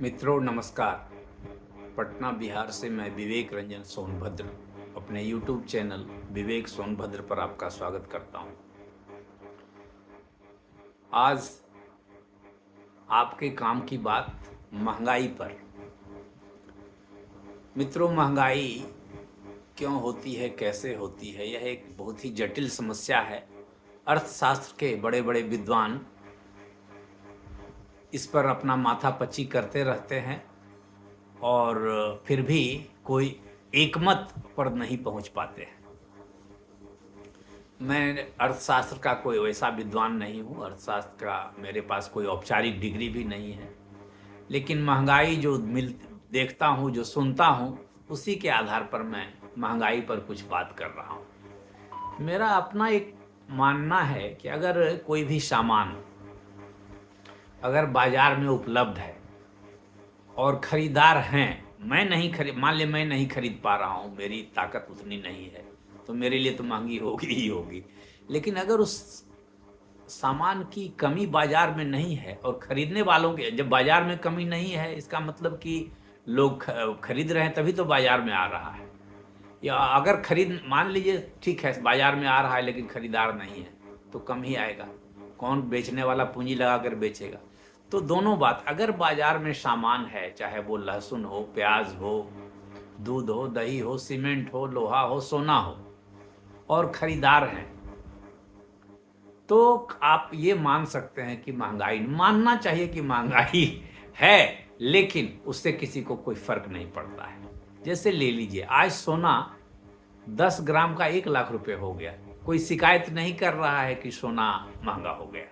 मित्रों नमस्कार। पटना बिहार से मैं विवेक रंजन सोनभद्र अपने YouTube चैनल विवेक सोनभद्र पर आपका स्वागत करता हूं। आज आपके काम की बात महंगाई पर। मित्रों, महंगाई क्यों होती है, कैसे होती है, यह एक बहुत ही जटिल समस्या है। अर्थशास्त्र के बड़े बड़े विद्वान इस पर अपना माथापच्ची करते रहते हैं और फिर भी कोई एकमत पर नहीं पहुंच पाते हैं। मैं अर्थशास्त्र का कोई वैसा विद्वान नहीं हूँ, अर्थशास्त्र का मेरे पास कोई औपचारिक डिग्री भी नहीं है, लेकिन महंगाई जो देखता हूँ, जो सुनता हूँ, उसी के आधार पर मैं महंगाई पर कुछ बात कर रहा हूँ। मेरा अपना एक मानना है कि अगर कोई भी सामान अगर बाजार में उपलब्ध है और खरीदार हैं, मान ले मैं नहीं खरीद पा रहा हूँ, मेरी ताकत उतनी नहीं है, तो मेरे लिए तो महंगी होगी ही होगी। लेकिन अगर उस सामान की कमी बाजार में नहीं है और खरीदने वालों के, जब बाजार में कमी नहीं है इसका मतलब कि लोग खरीद रहे हैं, तभी तो बाजार में आ रहा है। या अगर मान लीजिए ठीक है बाजार में आ रहा है लेकिन खरीदार नहीं है, तो कम ही आएगा। कौन बेचने वाला पूंजी लगा कर बेचेगा? तो दोनों बात, अगर बाजार में सामान है, चाहे वो लहसुन हो, प्याज हो, दूध हो, दही हो, सीमेंट हो, लोहा हो, सोना हो, और खरीदार हैं, तो आप ये मान सकते हैं कि महंगाई, मानना चाहिए कि महंगाई है, लेकिन उससे किसी को कोई फर्क नहीं पड़ता है। जैसे ले लीजिए, आज सोना 10 ग्राम का 1 लाख रुपए हो गया। कोई शिकायत नहीं कर रहा है कि सोना महंगा हो गया,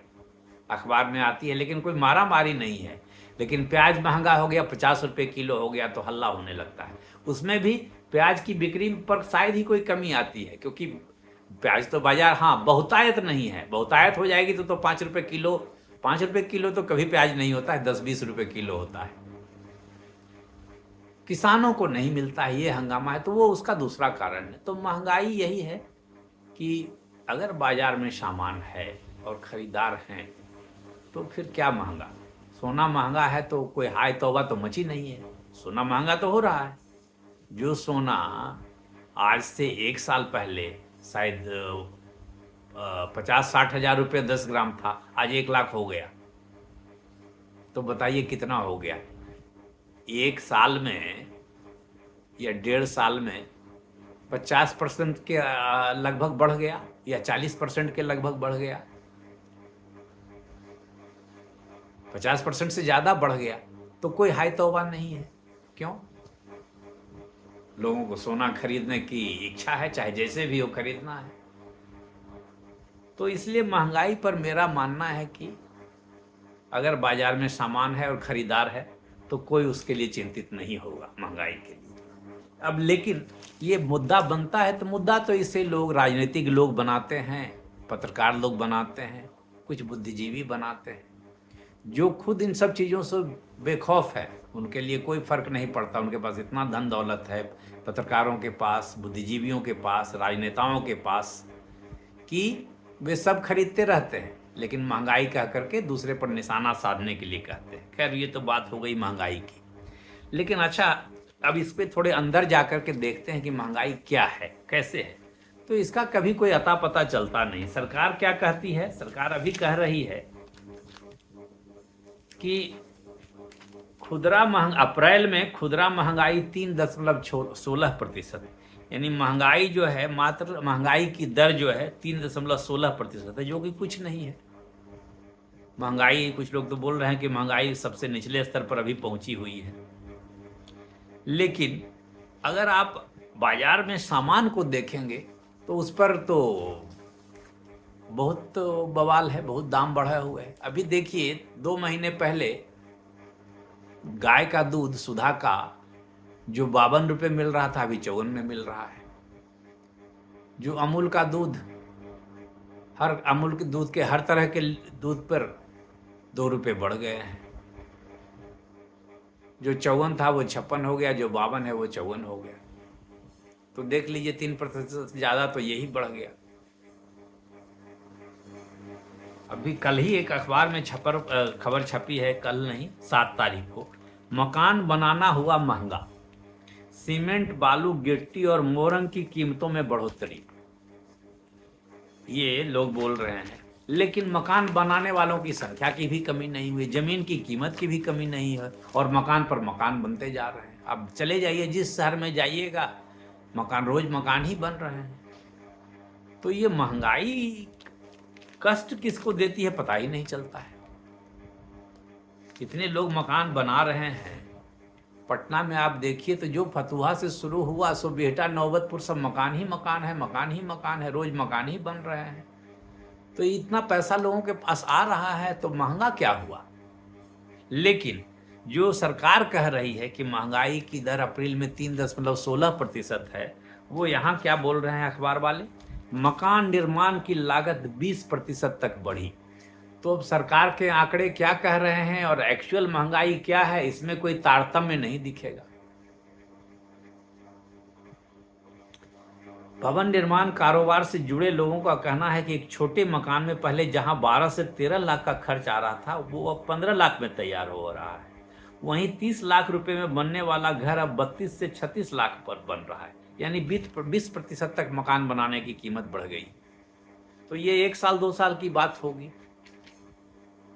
अखबार में आती है, लेकिन कोई मारा मारी नहीं है। लेकिन प्याज महंगा हो गया, 50 रुपए किलो हो गया, तो हल्ला होने लगता है। उसमें भी प्याज की बिक्री पर शायद ही कोई कमी आती है, क्योंकि प्याज तो बाजार, हाँ, बहुतायत नहीं है। बहुतायत हो जाएगी तो 5 रुपए किलो, 5 रुपए किलो तो कभी प्याज नहीं होता है, 10-20 रुपए किलो होता है। किसानों को नहीं मिलता है, ये हंगामा है, तो वो उसका दूसरा कारण है। तो महंगाई यही है कि अगर बाजार में सामान है और खरीदार हैं, तो फिर क्या महंगा? सोना महंगा है तो कोई हाय तौबा तो मची नहीं है, सोना महंगा तो हो रहा है। जो सोना आज से 1 साल पहले शायद 50-60 हजार रुपये 10 ग्राम था, आज 1 लाख हो गया। तो बताइए कितना हो गया? 1 साल में या 1.5 साल में 50% के लगभग बढ़ गया, या 40% के लगभग बढ़ गया। 50% से ज्यादा बढ़ गया, तो कोई हाय तौबा नहीं है। क्यों? लोगों को सोना खरीदने की इच्छा है, चाहे जैसे भी हो खरीदना है। तो इसलिए महंगाई पर मेरा मानना है कि अगर बाजार में सामान है और खरीदार है, तो कोई उसके लिए चिंतित नहीं होगा महंगाई के लिए। अब लेकिन ये मुद्दा बनता है, तो मुद्दा तो इसे लोग, राजनीतिक लोग बनाते हैं, पत्रकार लोग बनाते हैं, कुछ बुद्धिजीवी बनाते हैं, जो खुद इन सब चीज़ों से बेखौफ है। उनके लिए कोई फर्क नहीं पड़ता, उनके पास इतना धन दौलत है, पत्रकारों के पास, बुद्धिजीवियों के पास, राजनेताओं के पास, कि वे सब खरीदते रहते हैं, लेकिन महंगाई कह करके दूसरे पर निशाना साधने के लिए कहते हैं। खैर, ये तो बात हो गई महंगाई की। लेकिन अच्छा, अब इस पे थोड़े अंदर जाकर के देखते हैं कि महंगाई क्या है, कैसे है। तो इसका कभी कोई अता पता चलता नहीं। सरकार क्या कहती है? सरकार अभी कह रही है कि अप्रैल में खुदरा महंगाई 3.16%, यानी महंगाई जो है, मात्र महंगाई की दर जो है 3.16% है, जो कि कुछ नहीं है। महंगाई, कुछ लोग तो बोल रहे हैं कि महंगाई सबसे निचले स्तर पर अभी पहुंची हुई है। लेकिन अगर आप बाजार में सामान को देखेंगे तो उस पर तो बहुत बवाल है, बहुत दाम बढ़े हुए हैं। अभी देखिए, 2 महीने पहले गाय का दूध सुधा का जो 52 रुपये मिल रहा था, अभी 54 में मिल रहा है। जो अमूल का दूध, अमूल के दूध के हर तरह के दूध पर 2 रुपये बढ़ गए हैं। जो 54 था वो 56 हो गया, जो 52 है वो 54 हो गया। तो देख लीजिए, 3% से ज्यादा तो यही बढ़ गया। अभी कल ही एक अखबार में खबर छपी है, कल नहीं, 7 तारीख को, मकान बनाना हुआ महंगा, सीमेंट, बालू, गिट्टी और मोरंग की कीमतों में बढ़ोतरी, ये लोग बोल रहे हैं। लेकिन मकान बनाने वालों की संख्या की भी कमी नहीं हुई, जमीन की कीमत की भी कमी नहीं है, और मकान पर मकान बनते जा रहे हैं। अब चले जाइए, जिस शहर में जाइएगा मकान, रोज मकान ही बन रहे हैं। तो ये महंगाई कष्ट किसको देती है पता ही नहीं चलता है। कितने लोग मकान बना रहे हैं। पटना में आप देखिए तो जो फतुहा से शुरू हुआ सो बिहटा, नौबतपुर, सब मकान ही मकान है, मकान ही मकान है, रोज मकान ही बन रहे हैं। तो इतना पैसा लोगों के पास आ रहा है तो महंगा क्या हुआ। लेकिन जो सरकार कह रही है कि महंगाई की दर अप्रैल में 3.16% है, वो यहाँ क्या बोल रहे हैं अखबार वाले, मकान निर्माण की लागत 20% तक बढ़ी। तो अब सरकार के आंकड़े क्या कह रहे हैं और एक्चुअल महंगाई क्या है, इसमें कोई तारतम्य नहीं दिखेगा। भवन निर्माण कारोबार से जुड़े लोगों का कहना है कि एक छोटे मकान में पहले जहां 12 से 13 लाख का खर्च आ रहा था, वो अब 15 लाख में तैयार हो रहा है। वहीं 30 लाख रुपए में बनने वाला घर अब 32 से 36 लाख पर बन रहा है, यानी 20% तक मकान बनाने की कीमत बढ़ गई। तो ये 1 साल 2 साल की बात होगी।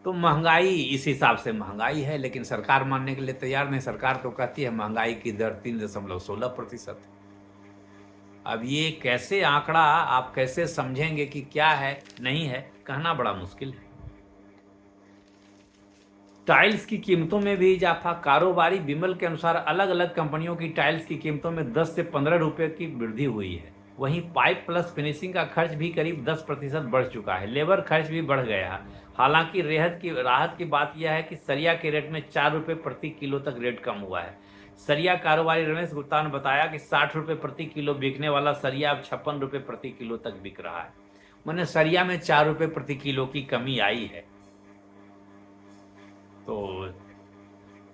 तो महंगाई इस हिसाब से महंगाई है, लेकिन सरकार मानने के लिए तैयार नहीं। सरकार तो कहती है महंगाई की दर 3.16% है। अब ये कैसे आंकड़ा आप कैसे समझेंगे कि क्या है नहीं है, कहना बड़ा मुश्किल है। टाइल्स की कीमतों में भी इजाफा, कारोबारी बिमल के अनुसार अलग अलग कंपनियों की टाइल्स की कीमतों में 10 से 15 रुपए की वृद्धि हुई है। वहीं पाइप प्लस फिनिशिंग का खर्च भी करीब 10% बढ़ चुका है। लेबर खर्च भी बढ़ गया है। हालांकि राहत की बात यह है कि सरिया के रेट में 4 रुपये प्रति किलो तक रेट कम हुआ है। सरिया कारोबारी रमेश गुप्ता ने बताया कि 60 रुपये प्रति किलो बिकने वाला सरिया अब 56 रुपये प्रति किलो तक बिक रहा है। मैंने सरिया में 4 रुपये प्रति किलो की कमी आई है। तो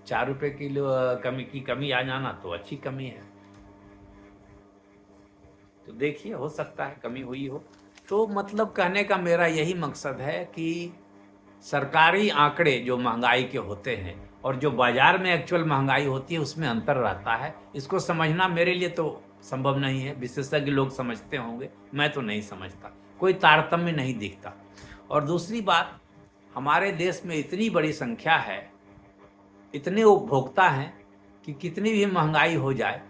4 रुपये किलो कमी आ जाना तो अच्छी कमी है। तो देखिए, हो सकता है कमी हुई हो। तो मतलब कहने का मेरा यही मकसद है कि सरकारी आंकड़े जो महंगाई के होते हैं और जो बाजार में एक्चुअल महंगाई होती है उसमें अंतर रहता है। इसको समझना मेरे लिए तो संभव नहीं है, विशेषज्ञ लोग समझते होंगे, मैं तो नहीं समझता, कोई तारतम्य नहीं दिखता। और दूसरी बात, हमारे देश में इतनी बड़ी संख्या है, इतने उपभोक्ता हैं कि कितनी भी महंगाई हो जाए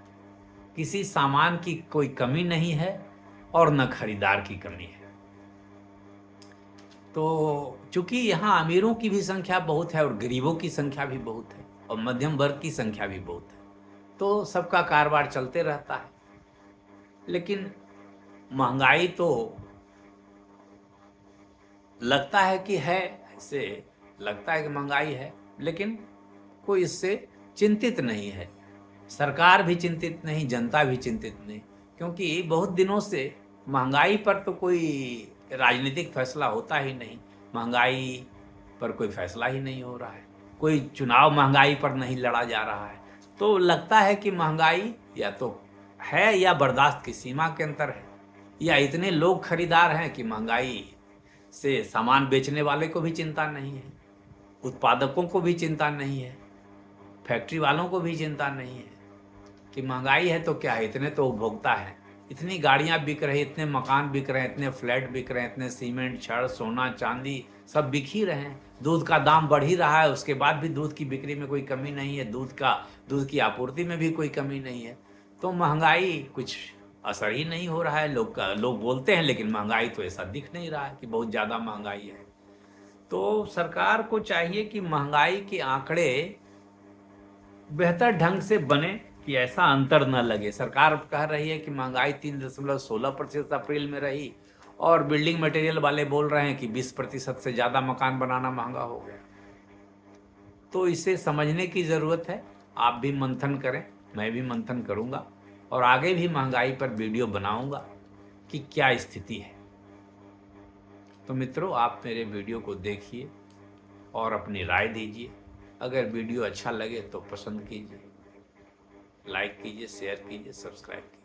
किसी सामान की कोई कमी नहीं है और न खरीदार की कमी है। तो चूंकि यहाँ अमीरों की भी संख्या बहुत है और गरीबों की संख्या भी बहुत है और मध्यम वर्ग की संख्या भी बहुत है, तो सबका कारोबार चलते रहता है। लेकिन महंगाई तो लगता है कि है, ऐसे लगता है कि महंगाई है, लेकिन कोई इससे चिंतित नहीं है। सरकार भी चिंतित नहीं, जनता भी चिंतित नहीं, क्योंकि बहुत दिनों से महंगाई पर तो कोई राजनीतिक फैसला होता ही नहीं। महंगाई पर कोई फैसला ही नहीं हो रहा है, कोई चुनाव महंगाई पर नहीं लड़ा जा रहा है। तो लगता है कि महंगाई या तो है या बर्दाश्त की सीमा के अंदर है, या इतने लोग खरीदार हैं कि महंगाई से सामान बेचने वाले को भी चिंता नहीं है, उत्पादकों को भी चिंता नहीं है, फैक्ट्री वालों को भी चिंता नहीं है कि महंगाई है तो क्या है, इतने तो उपभोक्ता है, इतनी गाड़ियां बिक रही, इतने मकान बिक रहे हैं, इतने फ्लैट बिक रहे हैं, इतने सीमेंट, छड़, सोना, चांदी सब बिक ही रहे हैं। दूध का दाम बढ़ ही रहा है, उसके बाद भी दूध की बिक्री में कोई कमी नहीं है, दूध की आपूर्ति में भी कोई कमी नहीं है। तो महंगाई कुछ असर ही नहीं हो रहा है। लोग बोलते हैं, लेकिन महंगाई तो ऐसा दिख नहीं रहा है कि बहुत ज़्यादा महंगाई है। तो सरकार को चाहिए कि महंगाई के आंकड़े बेहतर ढंग से बने कि ऐसा अंतर न लगे। सरकार कह रही है कि महंगाई 3.16% अप्रैल में रही, और बिल्डिंग मटेरियल वाले बोल रहे हैं कि 20% से ज़्यादा मकान बनाना महंगा हो गया। तो इसे समझने की ज़रूरत है। आप भी मंथन करें, मैं भी मंथन करूँगा, और आगे भी महंगाई पर वीडियो बनाऊँगा कि क्या स्थिति है। तो मित्रों, आप मेरे वीडियो को देखिए और अपनी राय दीजिए। अगर वीडियो अच्छा लगे तो पसंद कीजिए, लाइक कीजिए, शेयर कीजिए, सब्सक्राइब कीजिए।